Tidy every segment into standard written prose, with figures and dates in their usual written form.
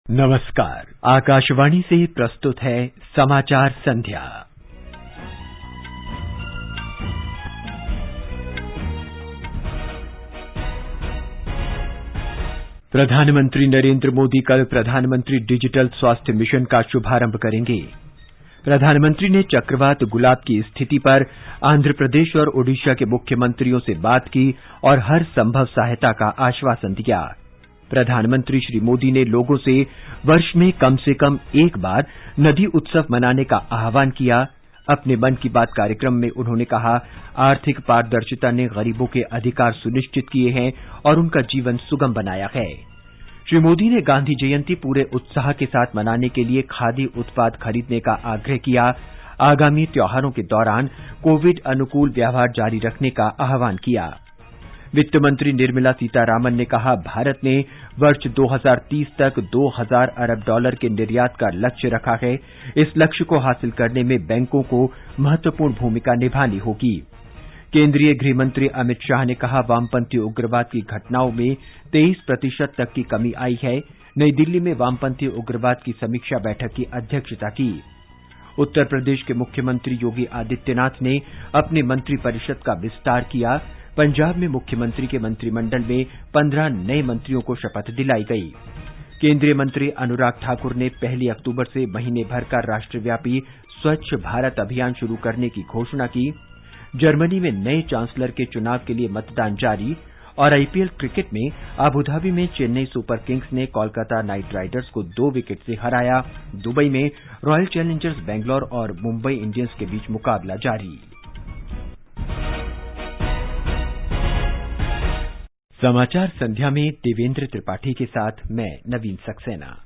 नमस्कार। आकाशवाणी से प्रस्तुत है समाचार संध्या। प्रधानमंत्री नरेंद्र मोदी कल प्रधानमंत्री डिजिटल स्वास्थ्य मिशन का शुभारंभ करेंगे। प्रधानमंत्री ने चक्रवात गुलाब की स्थिति पर आंध्र प्रदेश और ओडिशा के मुख्यमंत्रियों से बात की और हर संभव सहायता का आश्वासन दिया। प्रधानमंत्री श्री मोदी ने लोगों से वर्ष में कम से कम एक बार नदी उत्सव मनाने का आह्वान किया। अपने मन की बात कार्यक्रम में उन्होंने कहा, आर्थिक पारदर्शिता ने गरीबों के अधिकार सुनिश्चित किए हैं और उनका जीवन सुगम बनाया है। श्री मोदी ने गांधी जयंती पूरे उत्साह के साथ मनाने के लिए खादी उत्पाद खरीदने का आग्रह किया। आगामी त्योहारों के दौरान कोविड अनुकूल व्यवहार जारी रखने का आह्वान किया। वित्त मंत्री निर्मला सीतारामन ने कहा, भारत ने वर्ष 2030 तक 2000 अरब डॉलर के निर्यात का लक्ष्य रखा है। इस लक्ष्य को हासिल करने में बैंकों को महत्वपूर्ण भूमिका निभानी होगी। केंद्रीय गृह मंत्री अमित शाह ने कहा, वामपंथी उग्रवाद की घटनाओं में 23% तक की कमी आई है। नई दिल्ली में वामपंथी उग्रवाद की समीक्षा बैठक की अध्यक्षता की। उत्तर प्रदेश के मुख्यमंत्री योगी आदित्यनाथ ने अपने मंत्रिपरिषद का विस्तार किया। पंजाब में मुख्यमंत्री के मंत्रिमंडल में 15 नए मंत्रियों को शपथ दिलाई गई। केंद्रीय मंत्री अनुराग ठाकुर ने 1 अक्टूबर से महीने भर का राष्ट्रव्यापी स्वच्छ भारत अभियान शुरू करने की घोषणा की। जर्मनी में नए चांसलर के चुनाव के लिए मतदान जारी और आईपीएल क्रिकेट में अबुधाबी में चेन्नई सुपर किंग्स ने कोलकाता नाइट राइडर्स को 2 विकेट से हराया। दुबई में रॉयल चैलेंजर्स बेंगलोर और मुंबई इंडियंस के बीच मुकाबला जारी। समाचार संध्या में देवेंद्र त्रिपाठी के साथ मैं नवीन सक्सेना।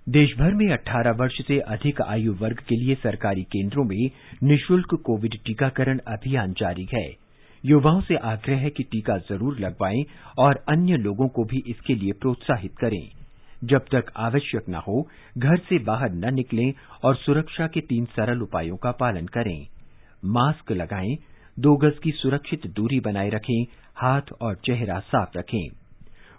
देशभर में 18 वर्ष से अधिक आयु वर्ग के लिए सरकारी केंद्रों में निःशुल्क कोविड टीकाकरण अभियान जारी है। युवाओं से आग्रह है कि टीका जरूर लगवाएं और अन्य लोगों को भी इसके लिए प्रोत्साहित करें। जब तक आवश्यक न हो, घर से बाहर न निकलें और सुरक्षा के 3 सरल उपायों का पालन करें। मास्क लगाएं, 2 गज की सुरक्षित दूरी बनाए रखें, हाथ और चेहरा साफ रखें।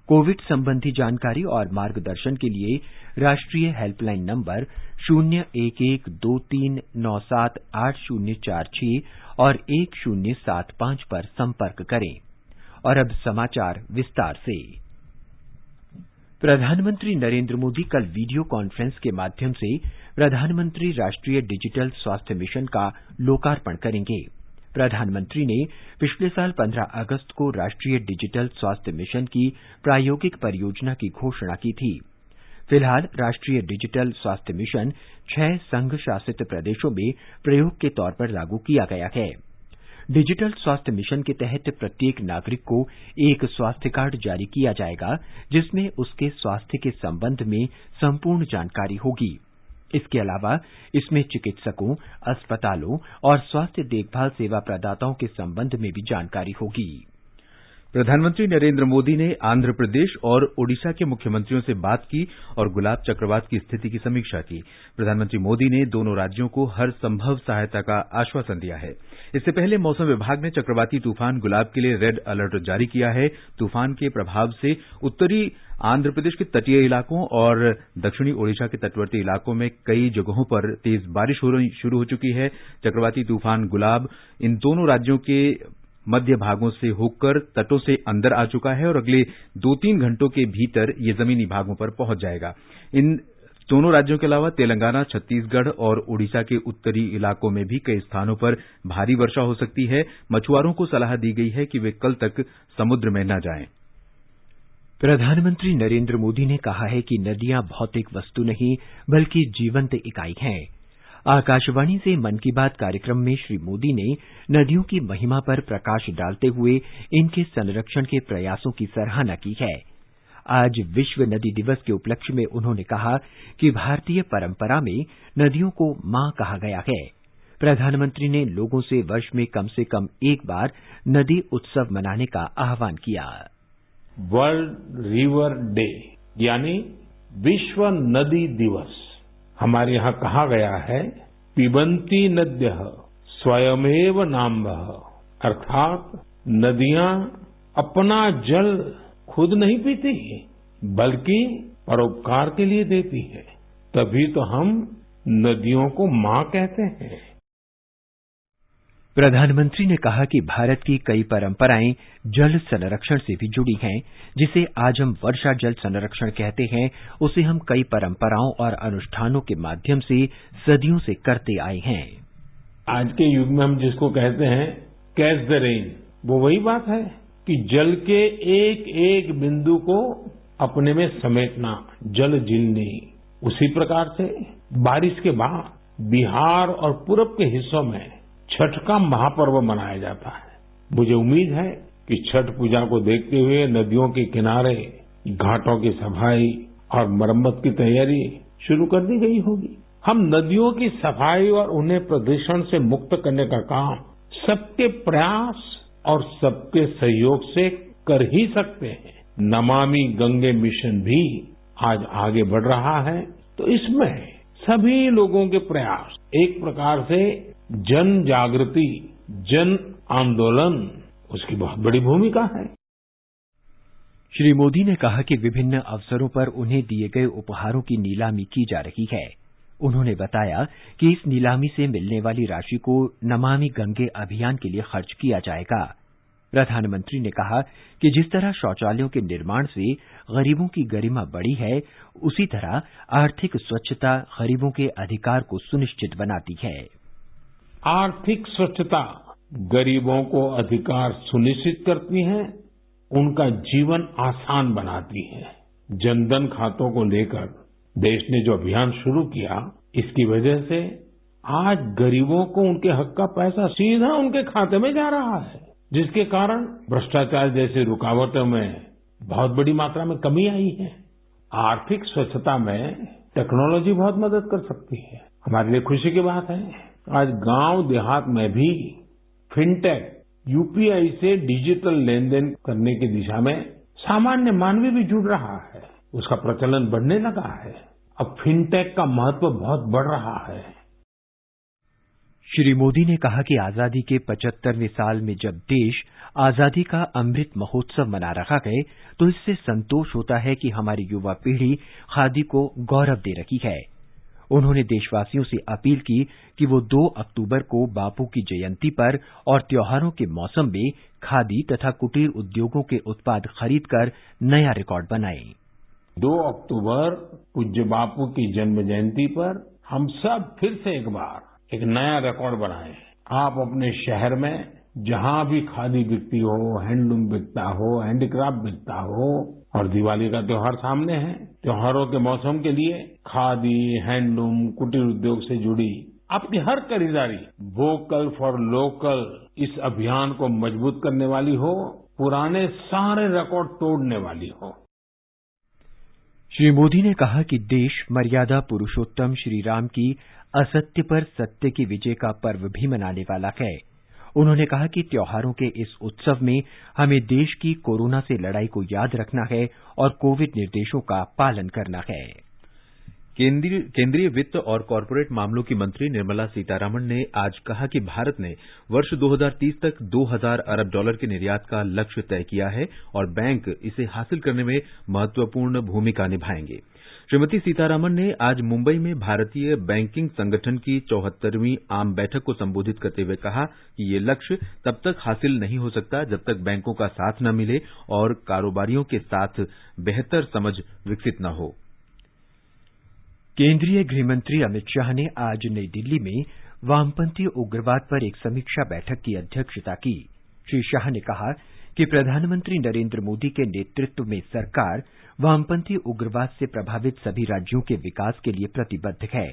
कोविड संबंधी जानकारी और मार्गदर्शन के लिए राष्ट्रीय हेल्पलाइन नंबर 01123978046 और 1075 पर संपर्क करें। और अब समाचार विस्तार से। प्रधानमंत्री नरेंद्र मोदी कल वीडियो कॉन्फ्रेंस के माध्यम से प्रधानमंत्री राष्ट्रीय डिजिटल स्वास्थ्य मिशन का लोकार्पण करेंगे। प्रधानमंत्री ने पिछले साल 15 अगस्त को राष्ट्रीय डिजिटल स्वास्थ्य मिशन की प्रायोगिक परियोजना की घोषणा की थी। फिलहाल राष्ट्रीय डिजिटल स्वास्थ्य मिशन 6 संघ शासित प्रदेशों में प्रयोग के तौर पर लागू किया गया है। डिजिटल स्वास्थ्य मिशन के तहत प्रत्येक नागरिक को एक स्वास्थ्य कार्ड जारी किया जाएगा, जिसमें उसके स्वास्थ्य के संबंध में संपूर्ण जानकारी होगी। इसके अलावा इसमें चिकित्सकों, अस्पतालों और स्वास्थ्य देखभाल सेवा प्रदाताओं के संबंध में भी जानकारी होगी। प्रधानमंत्री नरेंद्र मोदी ने आंध्र प्रदेश और ओडिशा के मुख्यमंत्रियों से बात की और गुलाब चक्रवात की स्थिति की समीक्षा की। प्रधानमंत्री मोदी ने दोनों राज्यों को हर संभव सहायता का आश्वासन दिया है। इससे पहले मौसम विभाग ने चक्रवाती तूफान गुलाब के लिए रेड अलर्ट जारी किया है। तूफान के प्रभाव से उत्तरी आंध्र प्रदेश के तटीय इलाकों और दक्षिणी ओडिशा के तटवर्ती इलाकों में कई जगहों पर तेज बारिश शुरू हो चुकी है। चक्रवाती तूफान गुलाब इन दोनों राज्यों के मध्य भागों से होकर तटों से अंदर आ चुका है और अगले 2-3 घंटों के भीतर ये जमीनी भागों पर पहुंच जाएगा। इन दोनों राज्यों के अलावा तेलंगाना, छत्तीसगढ़ और ओडिशा के उत्तरी इलाकों में भी कई स्थानों पर भारी वर्षा हो सकती है। मछुआरों को सलाह दी गई है कि वे कल तक समुद्र में न जाएं। प्रधानमंत्री नरेंद्र मोदी ने कहा है कि नदियां भौतिक वस्तु नहीं बल्कि जीवंत इकाई हैं। आकाशवाणी से मन की बात कार्यक्रम में श्री मोदी ने नदियों की महिमा पर प्रकाश डालते हुए इनके संरक्षण के प्रयासों की सराहना की है। आज विश्व नदी दिवस के उपलक्ष्य में उन्होंने कहा कि भारतीय परंपरा में नदियों को मां कहा गया है। प्रधानमंत्री ने लोगों से वर्ष में कम से कम एक बार नदी उत्सव मनाने का आह्वान किया। वर्ल्ड रिवर डे यानी विश्व नदी दिवस। हमारे यहाँ कहा गया है, पिबन्ति नद्यः स्वयमेव नाम्भः, अर्थात नदियां अपना जल खुद नहीं पीती बल्कि परोपकार के लिए देती है, तभी तो हम नदियों को मां कहते हैं। प्रधानमंत्री ने कहा कि भारत की कई परंपराएं जल संरक्षण से भी जुड़ी हैं। जिसे आज हम वर्षा जल संरक्षण कहते हैं, उसे हम कई परंपराओं और अनुष्ठानों के माध्यम से सदियों से करते आए हैं। आज के युग में हम जिसको कहते हैं कैच द रेन, वो वही बात है कि जल के एक एक बिंदु को अपने में समेटना, जल जीलनी। उसी प्रकार से बारिश के बाद बिहार और पूरब के हिस्सों में छठ का महापर्व मनाया जाता है। मुझे उम्मीद है कि छठ पूजा को देखते हुए नदियों के किनारे घाटों की सफाई और मरम्मत की तैयारी शुरू कर दी गई होगी। हम नदियों की सफाई और उन्हें प्रदूषण से मुक्त करने का काम सबके प्रयास और सबके सहयोग से कर ही सकते हैं। नमामि गंगे मिशन भी आज आगे बढ़ रहा है, तो इसमें सभी लोगों के प्रयास, एक प्रकार से जन जागृति, जन आंदोलन, उसकी बहुत बड़ी भूमिका है। श्री मोदी ने कहा कि विभिन्न अवसरों पर उन्हें दिए गए उपहारों की नीलामी की जा रही है। उन्होंने बताया कि इस नीलामी से मिलने वाली राशि को नमामि गंगे अभियान के लिए खर्च किया जाएगा। प्रधानमंत्री ने कहा कि जिस तरह शौचालयों के निर्माण से गरीबों की गरिमा बढ़ी है, उसी तरह आर्थिक स्वच्छता गरीबों के अधिकार को सुनिश्चित बनाती है। आर्थिक स्वच्छता गरीबों को अधिकार सुनिश्चित करती है, उनका जीवन आसान बनाती है। जनधन खातों को लेकर देश ने जो अभियान शुरू किया, इसकी वजह से आज गरीबों को उनके हक का पैसा सीधा उनके खाते में जा रहा है, जिसके कारण भ्रष्टाचार जैसी रुकावटों में बहुत बड़ी मात्रा में कमी आई है। आर्थिक स्वच्छता में टेक्नोलॉजी बहुत मदद कर सकती है। हमारे लिए खुशी की बात है, आज गांव देहात में भी फिनटेक, यूपीआई से डिजिटल लेन देन करने की दिशा में सामान्य मानवी भी जुड़ रहा है, उसका प्रचलन बढ़ने लगा है। अब फिनटेक का महत्व बहुत बढ़ रहा है। श्री मोदी ने कहा कि आजादी के 75वें साल में जब देश आजादी का अमृत महोत्सव मना रहा है, तो इससे संतोष होता है कि हमारी युवा पीढ़ी खादी को गौरव दे रही है। उन्होंने देशवासियों से अपील की कि वो 2 अक्टूबर को बापू की जयंती पर और त्योहारों के मौसम में खादी तथा कुटीर उद्योगों के उत्पाद खरीदकर नया रिकॉर्ड बनाएं। 2 अक्टूबर पूज्य बापू की जन्म जयंती पर हम सब फिर से एक बार एक नया रिकॉर्ड बनाएं। आप अपने शहर में जहां भी खादी बिकती हो, हैंडलूम बिकता हो, हैंडीक्राफ्ट बिकता हो, और दिवाली का त्योहार सामने है, त्योहारों के मौसम के लिए खादी, हैंडलूम, कुटीर उद्योग से जुड़ी आपकी हर खरीदारी वोकल फॉर लोकल इस अभियान को मजबूत करने वाली हो, पुराने सारे रिकॉर्ड तोड़ने वाली हो। श्री मोदी ने कहा कि देश मर्यादा पुरुषोत्तम श्री राम की असत्य पर सत्य की विजय का पर्व भी मनाने वाला है। उन्होंने कहा कि त्योहारों के इस उत्सव में हमें देश की कोरोना से लड़ाई को याद रखना है और कोविड निर्देशों का पालन करना है। केंद्रीय वित्त और कॉरपोरेट मामलों की मंत्री निर्मला सीतारामन ने आज कहा कि भारत ने वर्ष 2030 तक 2000 अरब डॉलर के निर्यात का लक्ष्य तय किया है और बैंक इसे हासिल करने में महत्वपूर्ण भूमिका निभाएंगे। श्रीमती सीतारामन ने आज मुंबई में भारतीय बैंकिंग संगठन की 74वीं आम बैठक को संबोधित करते हुए कहा कि ये लक्ष्य तब तक हासिल नहीं हो सकता जब तक बैंकों का साथ न मिले और कारोबारियों के साथ बेहतर समझ विकसित न हो। केंद्रीय गृहमंत्री अमित शाह ने आज नई दिल्ली में वामपंथी उग्रवाद पर एक समीक्षा बैठक की अध्यक्षता की। श्री शाह ने कहा कि प्रधानमंत्री नरेंद्र मोदी के नेतृत्व में सरकार वामपंथी उग्रवाद से प्रभावित सभी राज्यों के विकास के लिए प्रतिबद्ध है।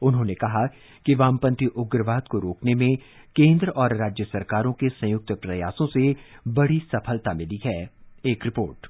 उन्होंने कहा कि वामपंथी उग्रवाद को रोकने में केंद्र और राज्य सरकारों के संयुक्त प्रयासों से बड़ी सफलता मिली है। एक रिपोर्ट।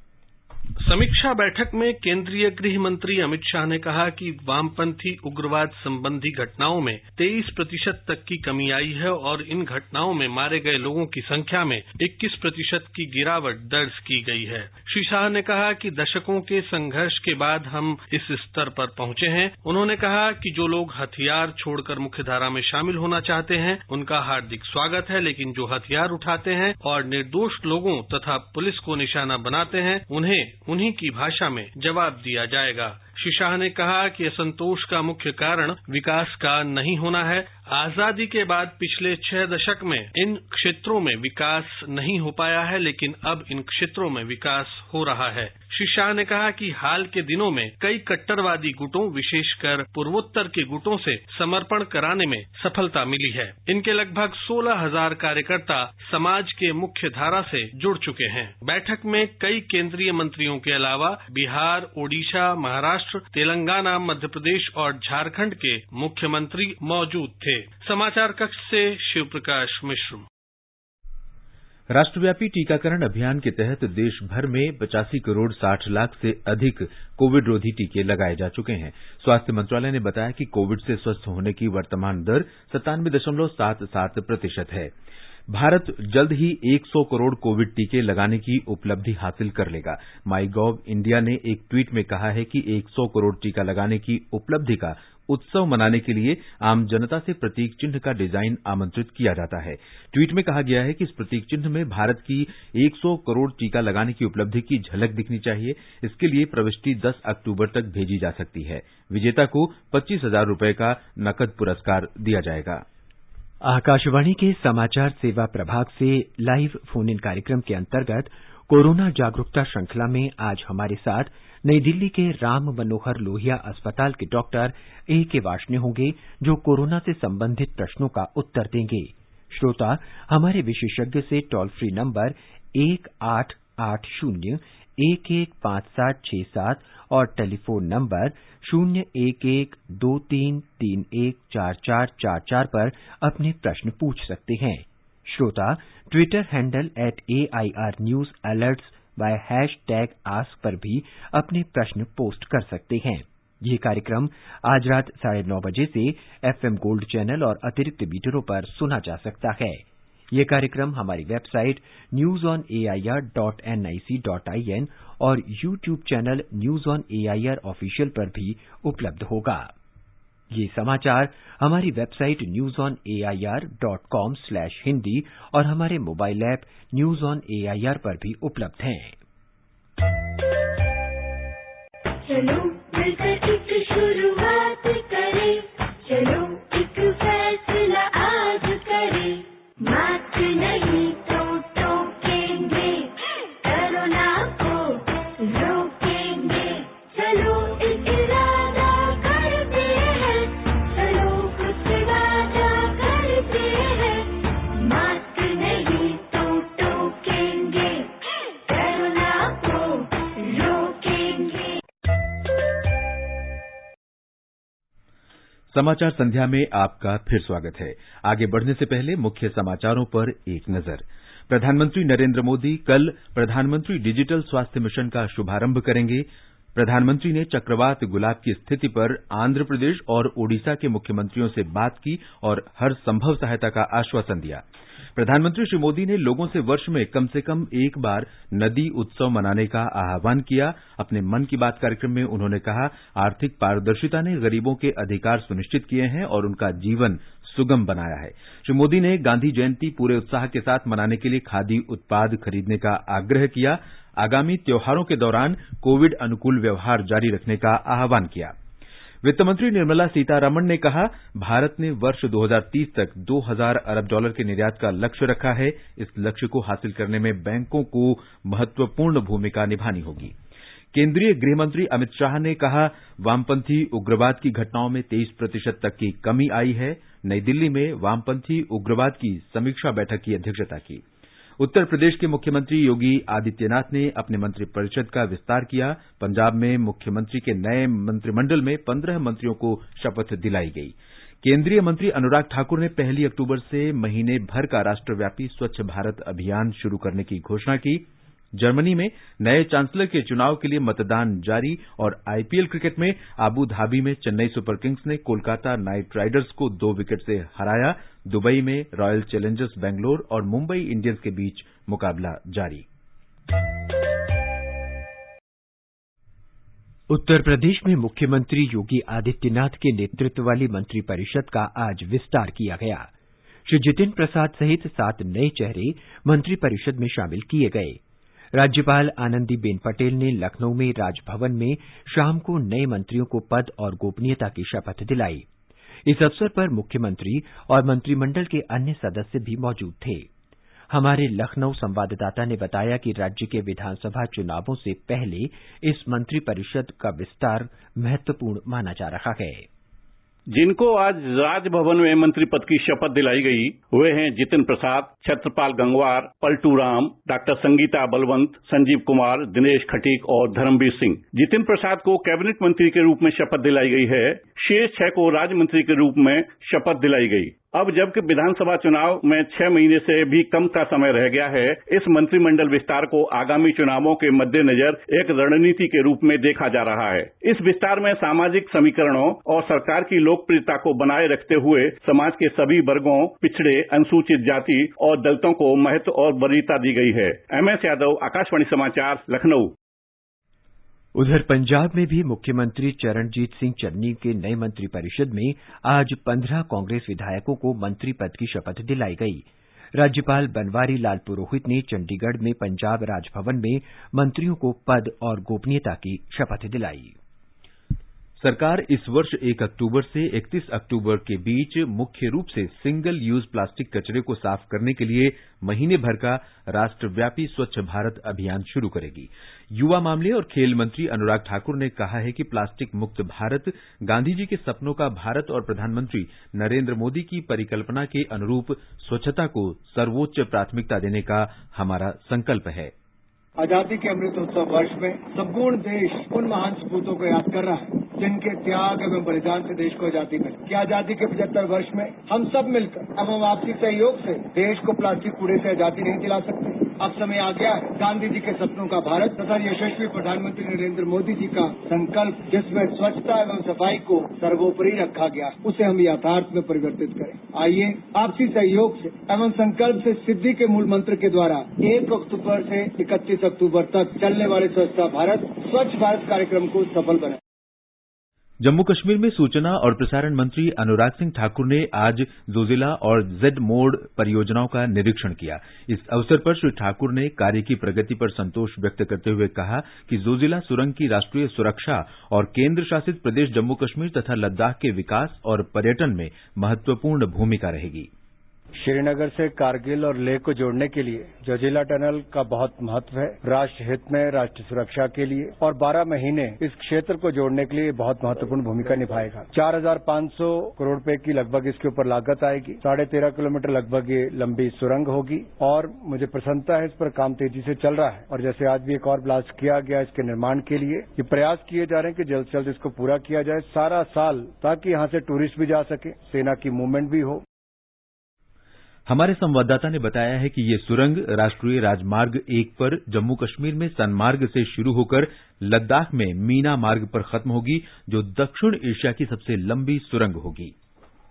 समीक्षा बैठक में केंद्रीय गृह मंत्री अमित शाह ने कहा कि वामपंथी उग्रवाद संबंधी घटनाओं में 23% तक की कमी आई है और इन घटनाओं में मारे गए लोगों की संख्या में 21% की गिरावट दर्ज की गई है। श्री शाह ने कहा कि दशकों के संघर्ष के बाद हम इस स्तर पर पहुंचे हैं। उन्होंने कहा कि जो लोग हथियार छोड़कर मुख्यधारा में शामिल होना चाहते हैं, उनका हार्दिक स्वागत है, लेकिन जो हथियार उठाते हैं और निर्दोष लोगों तथा पुलिस को निशाना बनाते हैं, उन्हें उन्हीं की भाषा में जवाब दिया जाएगा। श्री शाह ने कहा कि असंतोष का मुख्य कारण विकास का नहीं होना है। आजादी के बाद पिछले 6 दशक में इन क्षेत्रों में विकास नहीं हो पाया है, लेकिन अब इन क्षेत्रों में विकास हो रहा है। श्री शाह ने कहा कि हाल के दिनों में कई कट्टरवादी गुटों, विशेषकर पूर्वोत्तर के गुटों से समर्पण कराने में सफलता मिली है। इनके लगभग 16,000 कार्यकर्ता समाज के मुख्य धारा से जुड़ चुके हैं। बैठक में कई केंद्रीय मंत्रियों के अलावा बिहार, ओडिशा, महाराष्ट्र, तेलंगाना, मध्य प्रदेश और झारखंड के मुख्यमंत्री मौजूद थे। समाचार कक्ष से शिव प्रकाश मिश्र। राष्ट्रव्यापी टीकाकरण अभियान के तहत देश भर में 85 करोड़ 60 लाख से अधिक कोविड रोधी टीके लगाए जा चुके हैं। स्वास्थ्य मंत्रालय ने बताया कि कोविड से स्वस्थ होने की वर्तमान दर 97.77% है। भारत जल्द ही 100 करोड़ कोविड टीके लगाने की उपलब्धि हासिल कर लेगा। माईगॉव इंडिया ने एक ट्वीट में कहा है कि 100 करोड़ टीका लगाने की उपलब्धि का उत्सव मनाने के लिए आम जनता से प्रतीक चिन्ह का डिजाइन आमंत्रित किया जाता है। ट्वीट में कहा गया है कि इस प्रतीक चिन्ह में भारत की 100 करोड़ टीका लगाने की उपलब्धि की झलक दिखनी चाहिए। इसके लिए प्रविष्टि 10 अक्टूबर तक भेजी जा सकती है। विजेता को 25,000 रुपए का नकद पुरस्कार दिया जाएगा। आकाशवाणी के समाचार सेवा प्रभाग से लाइव फोन इन कार्यक्रम के अंतर्गत कोरोना जागरूकता श्रृंखला में आज हमारे साथ नई दिल्ली के राम मनोहर लोहिया अस्पताल के डॉक्टर A.K. वार्ष्णेय होंगे, जो कोरोना से संबंधित प्रश्नों का उत्तर देंगे। श्रोता हमारे विशेषज्ञ से टोल फ्री नंबर 1880-115767 और टेलीफोन नंबर 01123314444 पर अपने प्रश्न पूछ सकते हैं। श्रोता Twitter handle @AIR News Alerts व #Ask पर भी अपने प्रश्न पोस्ट कर सकते हैं। ये कार्यक्रम आज रात 9:30 बजे से FM गोल्ड चैनल और अतिरिक्त मीटरों पर सुना जा सकता है। ये कार्यक्रम हमारी वेबसाइट newsonair.nic.in और YouTube channel news on AIR official पर भी उपलब्ध होगा। ये समाचार हमारी वेबसाइट newsonair.com/hindi और हमारे mobile app news on AIR पर भी उपलब्ध हैं। चलो मिलकर एक शुरुआत करें, चलो एक फैसला आज करें, मास्क नहीं तो टोकेंगे, कोरोना को रोकेंगे, चलो एक इरादा करते हैं, चलो कुछ वादा करते हैं, मास्क नहीं तो टोकेंगे, कोरोना को रोकेंगे। समाचार संध्या में आपका फिर स्वागत है। आगे बढ़ने से पहले मुख्य समाचारों पर एक नजर। प्रधानमंत्री नरेंद्र मोदी कल प्रधानमंत्री डिजिटल स्वास्थ्य मिशन का शुभारंभ करेंगे। प्रधानमंत्री ने चक्रवात गुलाब की स्थिति पर आंध्र प्रदेश और ओडिशा के मुख्यमंत्रियों से बात की और हर संभव सहायता का आश्वासन दिया। प्रधानमंत्री श्री मोदी ने लोगों से वर्ष में कम से कम एक बार नदी उत्सव मनाने का आह्वान किया। अपने मन की बात कार्यक्रम में उन्होंने कहा, आर्थिक पारदर्शिता ने गरीबों के अधिकार सुनिश्चित किए हैं और उनका जीवन सुगम बनाया है। श्री मोदी ने गांधी जयंती पूरे उत्साह के साथ मनाने के लिए खादी उत्पाद खरीदने का आग्रह किया। आगामी त्योहारों के दौरान कोविड अनुकूल व्यवहार जारी रखने का आह्वान किया। वित्तमंत्री निर्मला सीतारमण ने कहा, भारत ने वर्ष 2030 तक 2000 अरब डॉलर के निर्यात का लक्ष्य रखा है। इस लक्ष्य को हासिल करने में बैंकों को महत्वपूर्ण भूमिका निभानी होगी। केंद्रीय गृहमंत्री अमित शाह ने कहा, वामपंथी उग्रवाद की घटनाओं में 23% तक की कमी आई है। नई दिल्ली में वामपंथी उग्रवाद की समीक्षा बैठक की अध्यक्षता की। उत्तर प्रदेश के मुख्यमंत्री योगी आदित्यनाथ ने अपने मंत्रिपरिषद का विस्तार किया। पंजाब में मुख्यमंत्री के नए मंत्रिमंडल में 15 मंत्रियों को शपथ दिलाई गई। केंद्रीय मंत्री अनुराग ठाकुर ने 1 अक्टूबर से महीने भर का राष्ट्रव्यापी स्वच्छ भारत अभियान शुरू करने की घोषणा की। जर्मनी में नए चांसलर के चुनाव के लिए मतदान जारी और आईपीएल क्रिकेट में आबू धाबी में चेन्नई सुपर किंग्स ने कोलकाता नाइट राइडर्स को 2 विकेट से हराया। दुबई में रॉयल चैलेंजर्स बैंगलोर और मुंबई इंडियंस के बीच मुकाबला जारी। उत्तर प्रदेश में मुख्यमंत्री योगी आदित्यनाथ के नेतृत्व वाली मंत्रिपरिषद का आज विस्तार किया गया। श्री जितिन प्रसाद सहित 7 नए चेहरे मंत्रिपरिषद में शामिल किए गए। राज्यपाल आनंदीबेन पटेल ने लखनऊ में राजभवन में शाम को नए मंत्रियों को पद और गोपनीयता की शपथ दिलाई। इस अवसर पर मुख्यमंत्री और मंत्रिमंडल के अन्य सदस्य भी मौजूद थे। हमारे लखनऊ संवाददाता ने बताया कि राज्य के विधानसभा चुनावों से पहले इस मंत्रिपरिषद का विस्तार महत्वपूर्ण माना जा रहा है। जिनको आज राजभवन में मंत्री पद की शपथ दिलाई गई वे हैं जितिन प्रसाद, छत्रपाल गंगवार, पलटू राम, डॉक्टर संगीता बलवंत, संजीव कुमार, दिनेश खटीक और धर्मवीर सिंह। जितिन प्रसाद को कैबिनेट मंत्री के रूप में शपथ दिलाई गई है। शेष 6 को राज्य मंत्री के रूप में शपथ दिलाई गई। अब जबकि विधानसभा चुनाव में 6 महीने से भी कम का समय रह गया है, इस मंत्रिमंडल विस्तार को आगामी चुनावों के मद्देनजर एक रणनीति के रूप में देखा जा रहा है। इस विस्तार में सामाजिक समीकरणों और सरकार की लोकप्रियता को बनाए रखते हुए समाज के सभी वर्गों, पिछड़े, अनुसूचित जाति और दलितों को महत्व और वरीयता दी गई है। MS यादव, आकाशवाणी समाचार, लखनऊ। उधर पंजाब में भी मुख्यमंत्री चरणजीत सिंह चन्नी के नए मंत्रिपरिषद में आज 15 कांग्रेस विधायकों को मंत्री पद की शपथ दिलाई गई। राज्यपाल बनवारी लाल पुरोहित ने चंडीगढ़ में पंजाब राजभवन में मंत्रियों को पद और गोपनीयता की शपथ दिलाई। सरकार इस वर्ष 1 अक्टूबर से 31 अक्टूबर के बीच मुख्य रूप से सिंगल यूज प्लास्टिक कचरे को साफ करने के लिए महीने भर का राष्ट्रव्यापी स्वच्छ भारत अभियान शुरू करेगी। युवा मामले और खेल मंत्री अनुराग ठाकुर ने कहा है कि प्लास्टिक मुक्त भारत गांधी जी के सपनों का भारत और प्रधानमंत्री नरेंद्र मोदी की परिकल्पना के अनुरूप स्वच्छता को सर्वोच्च प्राथमिकता देने का हमारा संकल्प है। आजादी के अमृतोत्सव वर्ष में संपूर्ण देश उन महान सपूतों को याद कर रहा है जिनके त्याग एवं बलिदान से देश को आजादी मिली। कि आजादी के 75 वर्ष में हम सब मिलकर एवं आपसी सहयोग से देश को प्लास्टिक कूड़े से आजादी नहीं दिला सकते। अब समय आ गया है गांधी जी के सपनों का भारत तथा यशस्वी प्रधानमंत्री नरेंद्र मोदी जी का संकल्प जिसमें स्वच्छता एवं सफाई को सर्वोपरि रखा गया, उसे हम यथार्थ में परिवर्तित करें। आइए आपसी सहयोग से एवं संकल्प से सिद्धि के मूल मंत्र के द्वारा 1 अक्टूबर से 31 अक्टूबर तक चलने वाले स्वच्छता भारत स्वच्छ भारत कार्यक्रम को सफल बनाए। जम्मू कश्मीर में सूचना और प्रसारण मंत्री अनुराग सिंह ठाकुर ने आज जोजिला और जेड मोड परियोजनाओं का निरीक्षण किया। इस अवसर पर श्री ठाकुर ने कार्य की प्रगति पर संतोष व्यक्त करते हुए कहा कि जोजिला सुरंग की राष्ट्रीय सुरक्षा और केंद्र शासित प्रदेश जम्मू कश्मीर तथा लद्दाख के विकास और पर्यटन में महत्वपूर्ण भूमिका रहेगी। श्रीनगर से कारगिल और लेह को जोड़ने के लिए जोजिला टनल का बहुत महत्व है। राष्ट्र हित में, राष्ट्र सुरक्षा के लिए और 12 महीने इस क्षेत्र को जोड़ने के लिए बहुत महत्वपूर्ण भूमिका निभाएगा। 4500 करोड़ रुपए की लगभग इसके ऊपर लागत आएगी। 13.5 किलोमीटर लगभग ये लंबी सुरंग होगी और मुझे प्रसन्नता है इस पर काम तेजी से चल रहा है। और जैसे आज भी एक और ब्लास्ट किया गया इसके निर्माण के लिए, ये प्रयास किए जा रहे हैं कि जल्द से जल्द इसको पूरा किया जाए सारा साल, ताकि यहाँ से टूरिस्ट भी जा सके, सेना की मूवमेंट भी हो। हमारे संवाददाता ने बताया है कि ये सुरंग राष्ट्रीय राजमार्ग 1 पर जम्मू कश्मीर में सनमार्ग से शुरू होकर लद्दाख में मीना मार्ग पर खत्म होगी, जो दक्षिण एशिया की सबसे लंबी सुरंग होगी।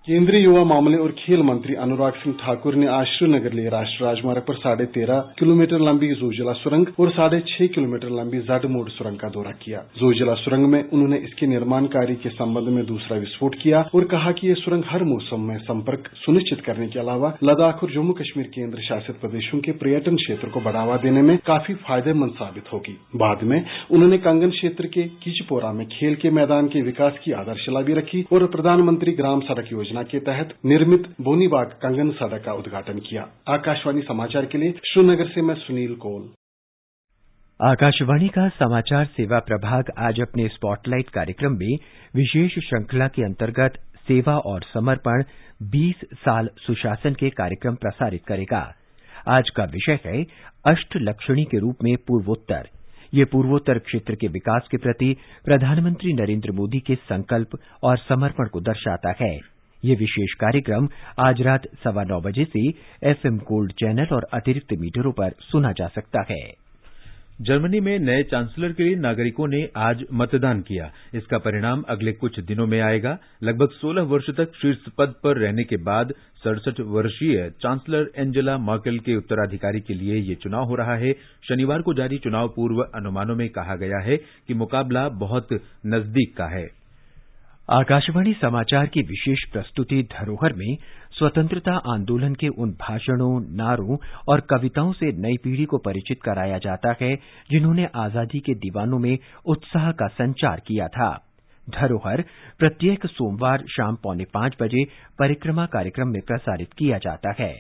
केंद्रीय युवा मामले और खेल मंत्री अनुराग सिंह ठाकुर ने आज श्रीनगर ले राष्ट्रीय राजमार्ग पर 13.5 किलोमीटर लंबी जोजिला सुरंग और 6.5 किलोमीटर लंबी जेड मोड सुरंग का दौरा किया। जोजिला सुरंग में उन्होंने इसके निर्माण कार्य के संबंध में दूसरा विस्फोट किया और कहा कि ये सुरंग हर मौसम में संपर्क सुनिश्चित करने के अलावा लद्दाख और जम्मू कश्मीर केंद्र शासित प्रदेशों के पर्यटन क्षेत्र को बढ़ावा देने में काफी फायदेमंद साबित होगी। बाद में उन्होंने कंगन क्षेत्र के किचपोरा में खेल के मैदान के विकास की आधारशिला भी रखी और प्रधानमंत्री ग्राम सड़क योजना के तहत निर्मित बोनीबाग कंगन सड़क का उद्घाटन किया। आकाशवाणी समाचार के लिए श्रीनगर से मैं सुनील कौल। आकाशवाणी का समाचार सेवा प्रभाग आज अपने स्पॉटलाइट कार्यक्रम में विशेष श्रृंखला के अंतर्गत सेवा और समर्पण 20 साल सुशासन के कार्यक्रम प्रसारित करेगा। आज का विषय है अष्टलक्षणी के रूप में पूर्वोत्तर। ये पूर्वोत्तर क्षेत्र के विकास के प्रति प्रधानमंत्री नरेंद्र मोदी के संकल्प और समर्पण को दर्शाता है। ये विशेष कार्यक्रम आज रात 9:15 बजे से FM गोल्ड चैनल और अतिरिक्त मीटरों पर सुना जा सकता है। जर्मनी में नए चांसलर के लिए नागरिकों ने आज मतदान किया। इसका परिणाम अगले कुछ दिनों में आएगा। लगभग 16 वर्ष तक शीर्ष पद पर रहने के बाद 67 वर्षीय चांसलर एंजेला मर्केल के उत्तराधिकारी के लिए ये चुनाव हो रहा है। शनिवार को जारी चुनाव पूर्व अनुमानों में कहा गया है कि मुकाबला बहुत नजदीक का है। आकाशवाणी समाचार की विशेष प्रस्तुति धरोहर में स्वतंत्रता आंदोलन के उन भाषणों, नारों और कविताओं से नई पीढ़ी को परिचित कराया जाता है जिन्होंने आजादी के दीवानों में उत्साह का संचार किया था। धरोहर प्रत्येक सोमवार शाम 4:45 बजे परिक्रमा कार्यक्रम में प्रसारित किया जाता है।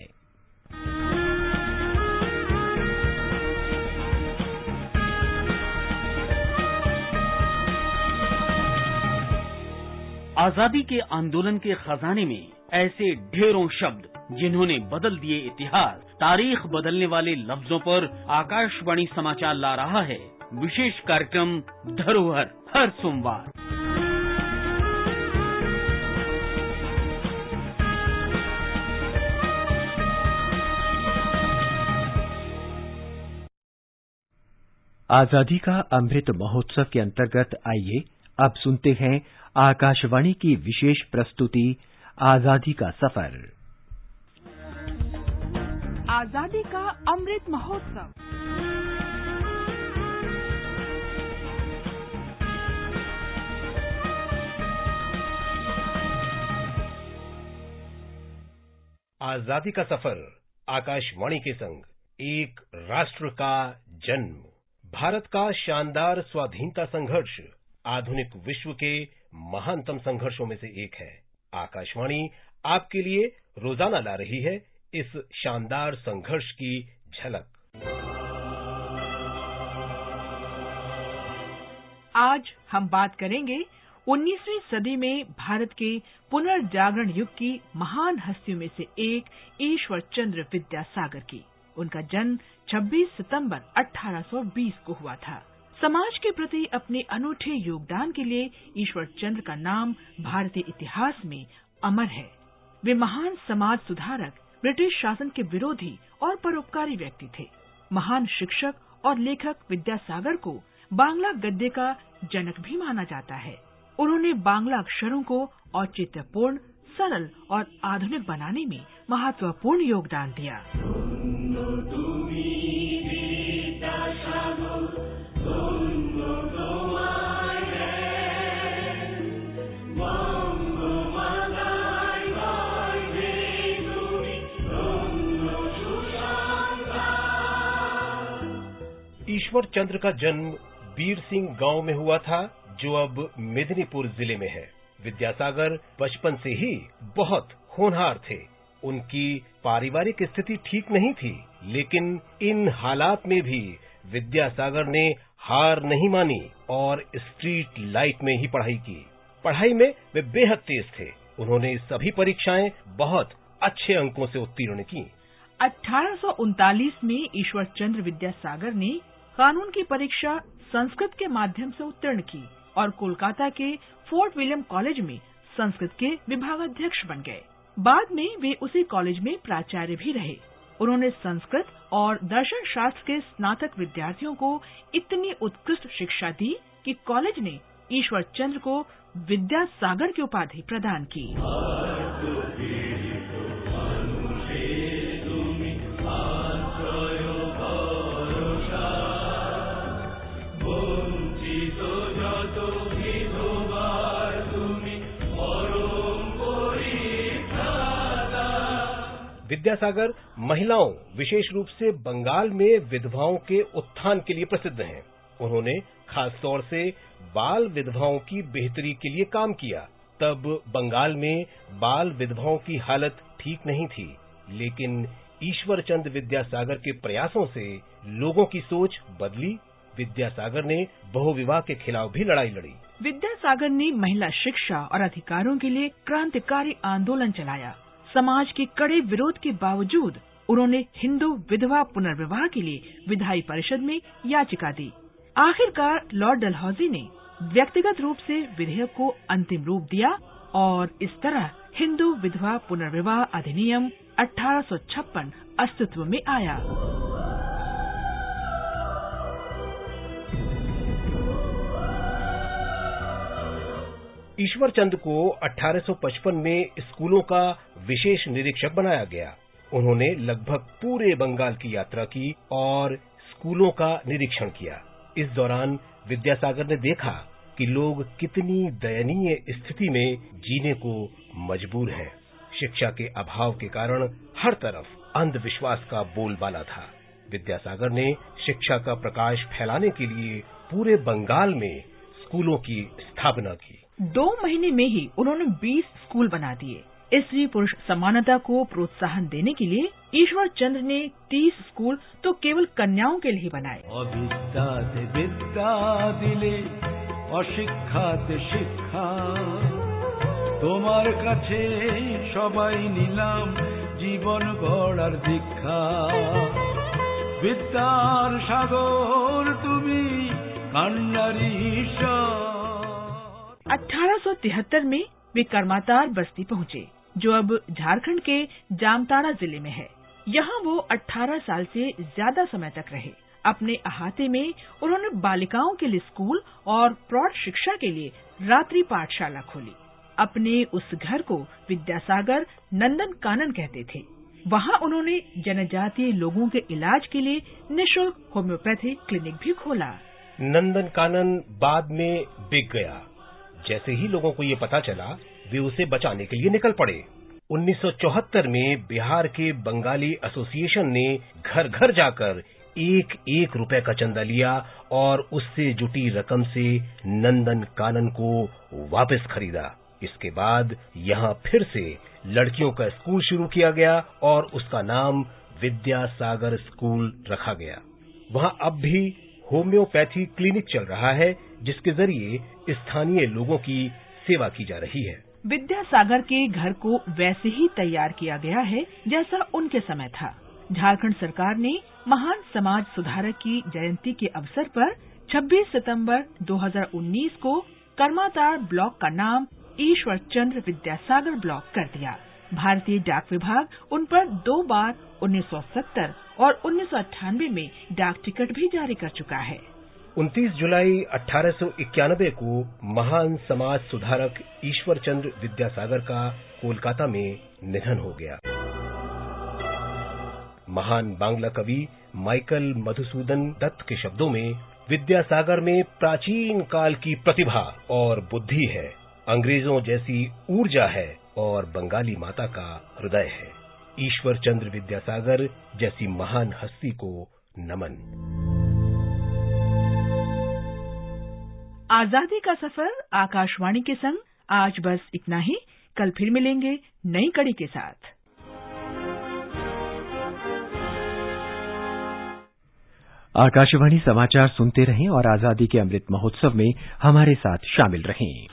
आजादी के आंदोलन के खजाने में ऐसे ढेरों शब्द जिन्होंने बदल दिए इतिहास, तारीख बदलने वाले लफ्जों पर आकाशवाणी समाचार ला रहा है विशेष कार्यक्रम धरोहर हर सोमवार। आजादी का अमृत महोत्सव के अंतर्गत आइए अब सुनते हैं आकाशवाणी की विशेष प्रस्तुति आजादी का सफर। आजादी का अमृत महोत्सव। आजादी का सफर आकाशवाणी के संग एक राष्ट्र का जन्म। भारत का शानदार स्वाधीनता संघर्ष आधुनिक विश्व के महानतम संघर्षों में से एक है। आकाशवाणी आपके लिए रोजाना ला रही है इस शानदार संघर्ष की झलक। आज हम बात करेंगे 19वीं सदी में भारत के पुनर्जागरण युग की महान हस्तियों में से एक ईश्वर चंद्र विद्यासागर की। उनका जन्म 26 सितंबर 1820 को हुआ था। समाज के प्रति अपने अनूठे योगदान के लिए ईश्वर चंद्र का नाम भारतीय इतिहास में अमर है। वे महान समाज सुधारक, ब्रिटिश शासन के विरोधी और परोपकारी व्यक्ति थे। महान शिक्षक और लेखक विद्यासागर को बांग्ला गद्य का जनक भी माना जाता है। उन्होंने बांग्ला अक्षरों को औचित्यपूर्ण, सरल और आधुनिक बनाने में महत्वपूर्ण योगदान दिया। ईश्वर चंद्र का जन्म बीर सिंह गांव में हुआ था, जो अब मेदिनीपुर जिले में है। विद्यासागर बचपन से ही बहुत होनहार थे। उनकी पारिवारिक स्थिति ठीक नहीं थी, लेकिन इन हालात में भी विद्यासागर ने हार नहीं मानी और स्ट्रीट लाइट में ही पढ़ाई की। पढ़ाई में वे बेहद तेज थे। उन्होंने सभी परीक्षाएं बहुत अच्छे अंकों से उत्तीर्ण की। 1839 में ईश्वर चंद्र विद्यासागर ने कानून की परीक्षा संस्कृत के माध्यम से उत्तीर्ण की और कोलकाता के फोर्ट विलियम कॉलेज में संस्कृत के विभागाध्यक्ष बन गए। बाद में वे उसी कॉलेज में प्राचार्य भी रहे। उन्होंने संस्कृत और दर्शन शास्त्र के स्नातक विद्यार्थियों को इतनी उत्कृष्ट शिक्षा दी कि कॉलेज ने ईश्वर चंद्र को विद्यासागर की उपाधि प्रदान की। विद्यासागर महिलाओं, विशेष रूप से बंगाल में विधवाओं के उत्थान के लिए प्रसिद्ध हैं। उन्होंने खास तौर से बाल विधवाओं की बेहतरी के लिए काम किया। तब बंगाल में बाल विधवाओं की हालत ठीक नहीं थी, लेकिन ईश्वर चंद्र विद्यासागर के प्रयासों से लोगों की सोच बदली। विद्यासागर ने बहुविवाह के खिलाफ भी लड़ाई लड़ी। विद्यासागर ने महिला शिक्षा और अधिकारों के लिए क्रांतिकारी आंदोलन चलाया। समाज के कड़े विरोध के बावजूद उन्होंने हिंदू विधवा पुनर्विवाह के लिए विधायी परिषद में याचिका दी। आखिरकार लॉर्ड डलहौजी ने व्यक्तिगत रूप से विधेयक को अंतिम रूप दिया और इस तरह हिंदू विधवा पुनर्विवाह अधिनियम 1856 अस्तित्व में आया। ईश्वर चंद्र को 1855 में स्कूलों का विशेष निरीक्षक बनाया गया। उन्होंने लगभग पूरे बंगाल की यात्रा की और स्कूलों का निरीक्षण किया। इस दौरान विद्यासागर ने देखा कि लोग कितनी दयनीय स्थिति में जीने को मजबूर हैं। शिक्षा के अभाव के कारण हर तरफ अंधविश्वास का बोलबाला था। विद्यासागर ने शिक्षा का प्रकाश फैलाने के लिए पूरे बंगाल में स्कूलों की स्थापना की। 2 महीने में ही उन्होंने 20 स्कूल बना दिए। स्त्री पुरुष समानता को प्रोत्साहन देने के लिए ईश्वर चंद्र ने 30 स्कूल तो केवल कन्याओं के लिए बनाए। अविद्याते विद्या दिले अशिक्षाते शिक्षा তোমার কাছে সবাই নিলাম জীবন গড়ার দীক্ষা বিদ্যার সাগর তুমি কান্নারি ঈশ্বর। 1873 में वे कर्मातार बस्ती पहुँचे, जो अब झारखंड के जामताड़ा जिले में है। यहाँ वो 18 साल से ज्यादा समय तक रहे। अपने अहाते में उन्होंने बालिकाओं के लिए स्कूल और प्रौढ़ शिक्षा के लिए रात्रि पाठशाला खोली। अपने उस घर को विद्यासागर नंदन कानन कहते थे। वहाँ उन्होंने जनजातीय लोगों के इलाज के लिए निःशुल्क होम्योपैथी क्लिनिक भी खोला। नंदन कानन बाद में बिक गया। जैसे ही लोगों को ये पता चला, वे उसे बचाने के लिए निकल पड़े। 1974 में बिहार के बंगाली एसोसिएशन ने घर घर जाकर 1-1 रुपए का चंदा लिया और उससे जुटी रकम से नंदन कानन को वापस खरीदा। इसके बाद यहाँ फिर से लड़कियों का स्कूल शुरू किया गया और उसका नाम विद्यासागर स्कूल रखा गया। वहाँ अब भी होम्योपैथी क्लिनिक चल रहा है, जिसके जरिए स्थानीय लोगों की सेवा की जा रही है। विद्यासागर के घर को वैसे ही तैयार किया गया है जैसा उनके समय था। झारखंड सरकार ने महान समाज सुधारक की जयंती के अवसर पर 26 सितंबर 2019 को कर्मातार ब्लॉक का नाम ईश्वर चंद्र विद्यासागर ब्लॉक कर दिया। भारतीय डाक विभाग उन पर 2 बार 1970 और 1998 में डाक टिकट भी जारी कर चुका है। 29 जुलाई 1891 को महान समाज सुधारक ईश्वर चंद्र विद्यासागर का कोलकाता में निधन हो गया। महान बांग्ला कवि माइकल मधुसूदन दत्त के शब्दों में, विद्यासागर में प्राचीन काल की प्रतिभा और बुद्धि है, अंग्रेजों जैसी ऊर्जा है और बंगाली माता का हृदय है। ईश्वर चंद्र विद्यासागर जैसी महान हस्ती को नमन। आजादी का सफर आकाशवाणी के संग आज बस इतना ही। कल फिर मिलेंगे नई कड़ी के साथ। आकाशवाणी समाचार सुनते रहें और आजादी के अमृत महोत्सव में हमारे साथ शामिल रहें।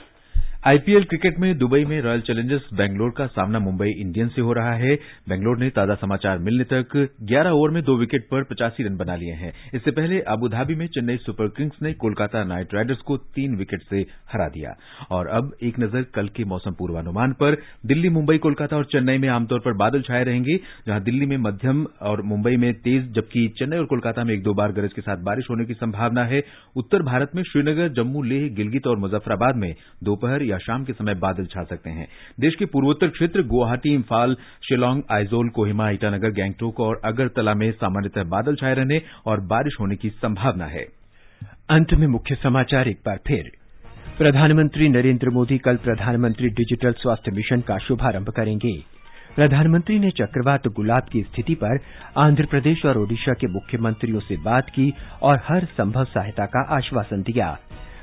आईपीएल क्रिकेट में दुबई में रॉयल चैलेंजर्स बेंगलोर का सामना मुंबई इंडियंस से हो रहा है। बेंगलोर ने ताजा समाचार मिलने तक 11 ओवर में 2 विकेट पर 85 रन बना लिए हैं। इससे पहले अबुधाबी में चेन्नई सुपर किंग्स ने कोलकाता नाइट राइडर्स को 3 विकेट से हरा दिया। और अब एक नजर कल के मौसम पूर्वानुमान पर। दिल्ली, मुंबई, कोलकाता और चेन्नई में आमतौर पर बादल छाए रहेंगे, जहां दिल्ली में मध्यम और मुंबई में तेज, जबकि चेन्नई और कोलकाता में 1-2 बार गरज के साथ बारिश होने की संभावना है। उत्तर भारत में श्रीनगर, जम्मू, लेह, गिलगित और मुजफ्फराबाद में दोपहर या शाम के समय बादल छा सकते हैं। देश के पूर्वोत्तर क्षेत्र गुवाहाटी, इम्फाल, शिलांग, आइजोल, कोहिमा, ईटानगर, गैंगटोक और अगरतला में सामान्यतः बादल छाए रहने और बारिश होने की संभावना है। अंत में मुख्य समाचार एक बार फिर। प्रधानमंत्री नरेंद्र मोदी कल प्रधानमंत्री डिजिटल स्वास्थ्य मिशन का शुभारंभ करेंगे। प्रधानमंत्री ने चक्रवात गुलाब की स्थिति पर आंध्र प्रदेश और ओडिशा के मुख्यमंत्रियों से बात की और हर संभव सहायता का आश्वासन दिया।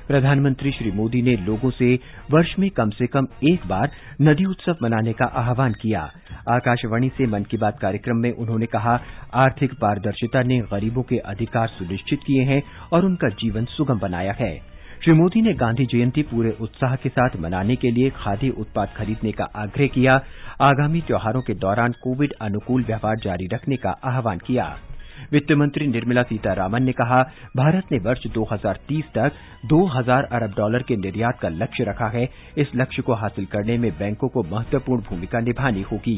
प्रधानमंत्री श्री मोदी ने लोगों से वर्ष में कम से कम एक बार नदी उत्सव मनाने का आह्वान किया। आकाशवाणी से मन की बात कार्यक्रम में उन्होंने कहा, आर्थिक पारदर्शिता ने गरीबों के अधिकार सुनिश्चित किए हैं और उनका जीवन सुगम बनाया है। श्री मोदी ने गांधी जयंती पूरे उत्साह के साथ मनाने के लिए खादी उत्पाद खरीदने का आग्रह किया। आगामी त्योहारों के दौरान कोविड अनुकूल व्यवहार जारी रखने का आह्वान किया। वित्त मंत्री निर्मला सीतारामन ने कहा, भारत ने वर्ष 2030 तक 2000 अरब डॉलर के निर्यात का लक्ष्य रखा है। इस लक्ष्य को हासिल करने में बैंकों को महत्वपूर्ण भूमिका निभानी होगी।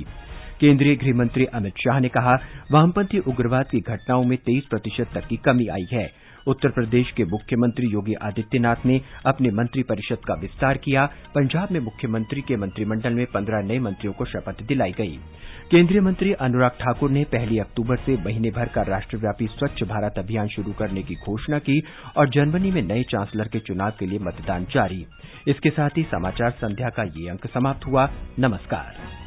केंद्रीय गृह मंत्री अमित शाह ने कहा, वामपंथी उग्रवाद की घटनाओं में 23% तक की कमी आई है। उत्तर प्रदेश के मुख्यमंत्री योगी आदित्यनाथ ने अपने मंत्रिपरिषद का विस्तार किया। पंजाब में मुख्यमंत्री के मंत्रिमंडल में 15 नए मंत्रियों को शपथ दिलाई गई। केंद्रीय मंत्री अनुराग ठाकुर ने 1 अक्टूबर से महीने भर का राष्ट्रव्यापी स्वच्छ भारत अभियान शुरू करने की घोषणा की और जनवरी में नए चांसलर के चुनाव के लिए मतदान जारी। इसके साथ ही समाचार संध्या का ये अंक समाप्त हुआ। नमस्कार।